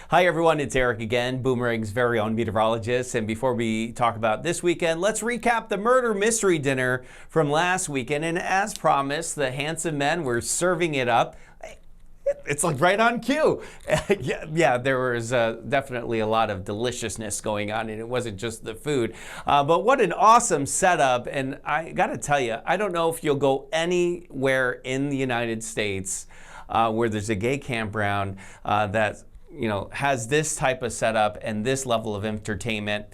Hi everyone, it's Eric again, Boomerang's very own meteorologist. And before we talk about this weekend, let's recap the murder mystery dinner from last weekend. And as promised, the handsome men were serving it up. It's like right on cue. Yeah, there was definitely a lot of deliciousness going on, and it wasn't just the food. But what an awesome setup. And I got to tell you, I don't know if you'll go anywhere in the United States where there's a gay campground that has this type of setup and this level of entertainment.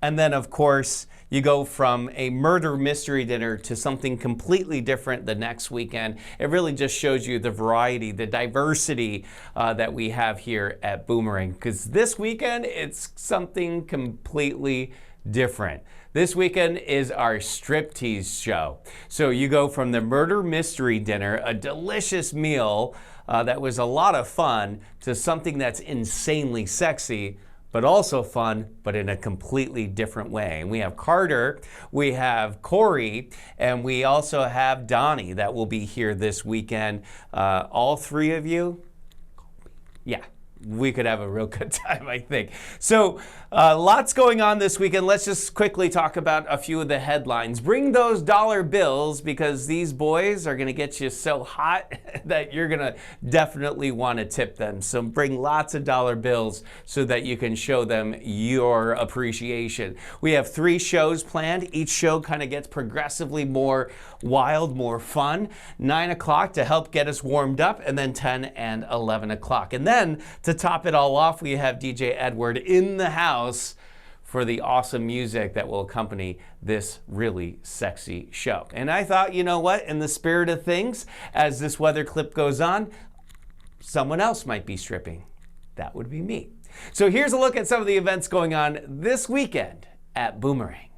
And then, of course, you go from a murder mystery dinner to something completely different the next weekend. It really just shows you the variety, the diversity that we have here at Boomerang. Because this weekend, it's something completely different. This weekend is our striptease show. So you go from the murder mystery dinner, a delicious meal that was a lot of fun, to something that's insanely sexy, but also fun, but in a completely different way. And we have Carter, we have Corey, and we also have Donnie that will be here this weekend. All three of you, yeah. We could have a real good time, I think. So lots going on this weekend. Let's just quickly talk about a few of the headlines. Bring those dollar bills, because these boys are going to get you so hot that you're going to definitely want to tip them. So bring lots of dollar bills so that you can show them your appreciation. We have 3 shows planned. Each show kind of gets progressively more wild, more fun. 9 o'clock to help get us warmed up, and then 10 and 11 o'clock. And then to top it all off, we have DJ Edward in the house for the awesome music that will accompany this really sexy show. And I thought, you know what, in the spirit of things, as this weather clip goes on, someone else might be stripping. That would be me. So here's a look at some of the events going on this weekend at Boomerang.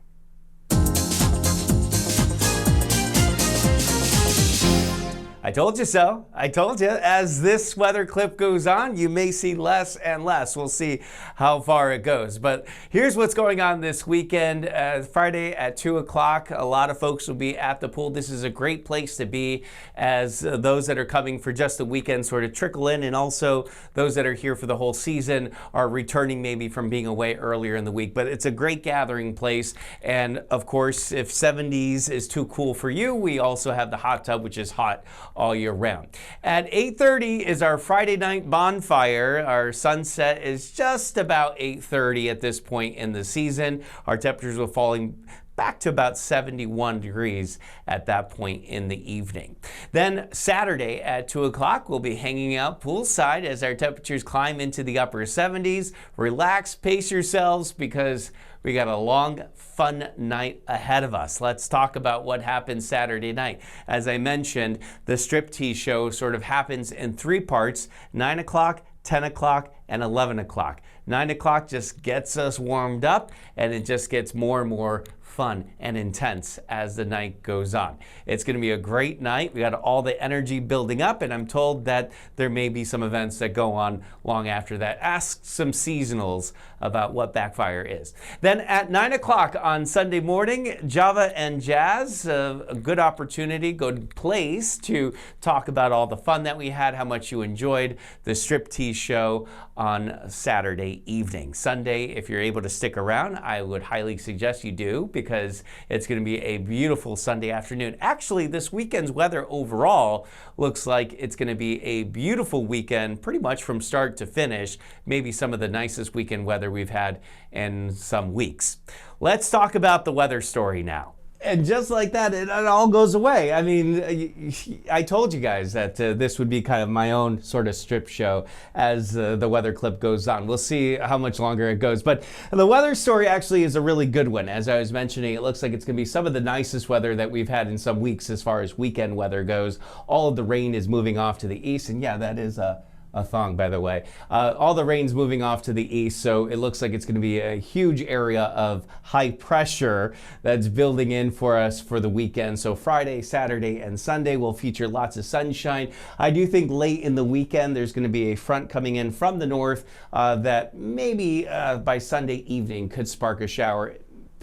I told you so. I told you. As this weather clip goes on, you may see less and less. We'll see how far it goes. But here's what's going on this weekend. Friday at 2 o'clock, a lot of folks will be at the pool. This is a great place to be, as those that are coming for just the weekend sort of trickle in, and also those that are here for the whole season are returning maybe from being away earlier in the week. But it's a great gathering place. And of course, if 70s is too cool for you, we also have the hot tub, which is hot all year round. At 8:30 is our Friday night bonfire. Our sunset is just about 8:30 at this point in the season. Our temperatures will falling back to about 71 degrees at that point in the evening. Then Saturday at 2 o'clock, we'll be hanging out poolside as our temperatures climb into the upper 70s. Relax, pace yourselves, because we got a long, fun night ahead of us. Let's talk about what happened Saturday night. As I mentioned, the striptease show sort of happens in 3 parts: 9 o'clock, 10 o'clock, and 11 o'clock. 9 o'clock just gets us warmed up, and it just gets more and more fun and intense as the night goes on. It's going to be a great night. We got all the energy building up, and I'm told that there may be some events that go on long after that. Ask some seasonals about what Backfire is. Then at 9 o'clock on Sunday morning, Java and Jazz, a good opportunity, good place to talk about all the fun that we had, how much you enjoyed the striptease show on Saturday evening. Sunday, if you're able to stick around, I would highly suggest you do, because it's going to be a beautiful Sunday afternoon. Actually, this weekend's weather overall looks like it's going to be a beautiful weekend, pretty much from start to finish. Maybe some of the nicest weekend weather we've had in some weeks. Let's talk about the weather story now. And just like that, it all goes away. I mean, I told you guys that this would be kind of my own sort of strip show as the weather clip goes on. We'll see how much longer it goes. But the weather story actually is a really good one. As I was mentioning, it looks like it's going to be some of the nicest weather that we've had in some weeks as far as weekend weather goes. All of the rain is moving off to the east. And yeah, that is a thong, by the way. All the rain's moving off to the east, so it looks like it's going to be a huge area of high pressure that's building in for us for the weekend. So Friday, Saturday, and Sunday will feature lots of sunshine. I do think late in the weekend there's going to be a front coming in from the north that maybe by Sunday evening could spark a shower,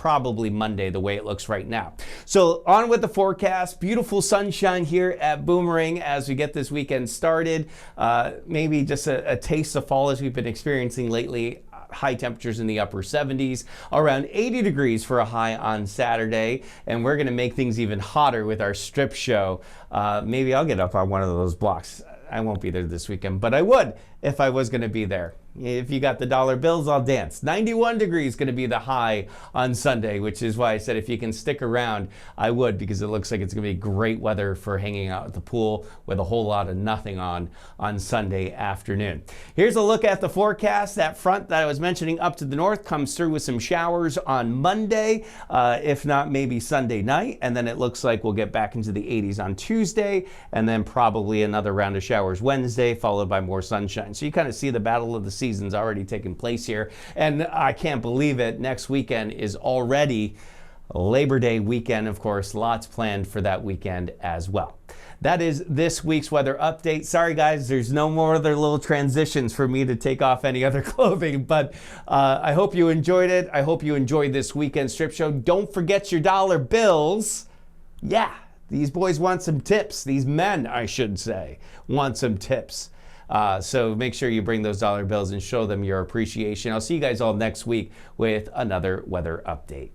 probably Monday the way it looks right now. So on with the forecast. Beautiful sunshine here at Boomerang as we get this weekend started. Maybe just a taste of fall as we've been experiencing lately. High temperatures in the upper 70s, around 80 degrees for a high on Saturday, and we're going to make things even hotter with our strip show. Maybe I'll get up on one of those blocks. I won't be there this weekend, but I would if I was going to be there. If you got the dollar bills, I'll dance. 91 degrees going to be the high on Sunday, which is why I said if you can stick around, I would, because it looks like it's going to be great weather for hanging out at the pool with a whole lot of nothing on Sunday afternoon. Here's a look at the forecast. That front that I was mentioning up to the north comes through with some showers on Monday, if not maybe Sunday night, and then it looks like we'll get back into the 80s on Tuesday, and then probably another round of showers Wednesday, followed by more sunshine. So you kind of see the battle of the season's already taking place here, and I can't believe it. Next weekend is already Labor Day weekend, of course. Lots planned for that weekend as well. That is this week's weather update. Sorry guys, there's no more other little transitions for me to take off any other clothing, but I hope you enjoyed it. I hope you enjoyed this weekend strip show. Don't forget your dollar bills. Yeah, these boys want some tips. These men, I should say, want some tips. So make sure you bring those dollar bills and show them your appreciation. I'll see you guys all next week with another weather update.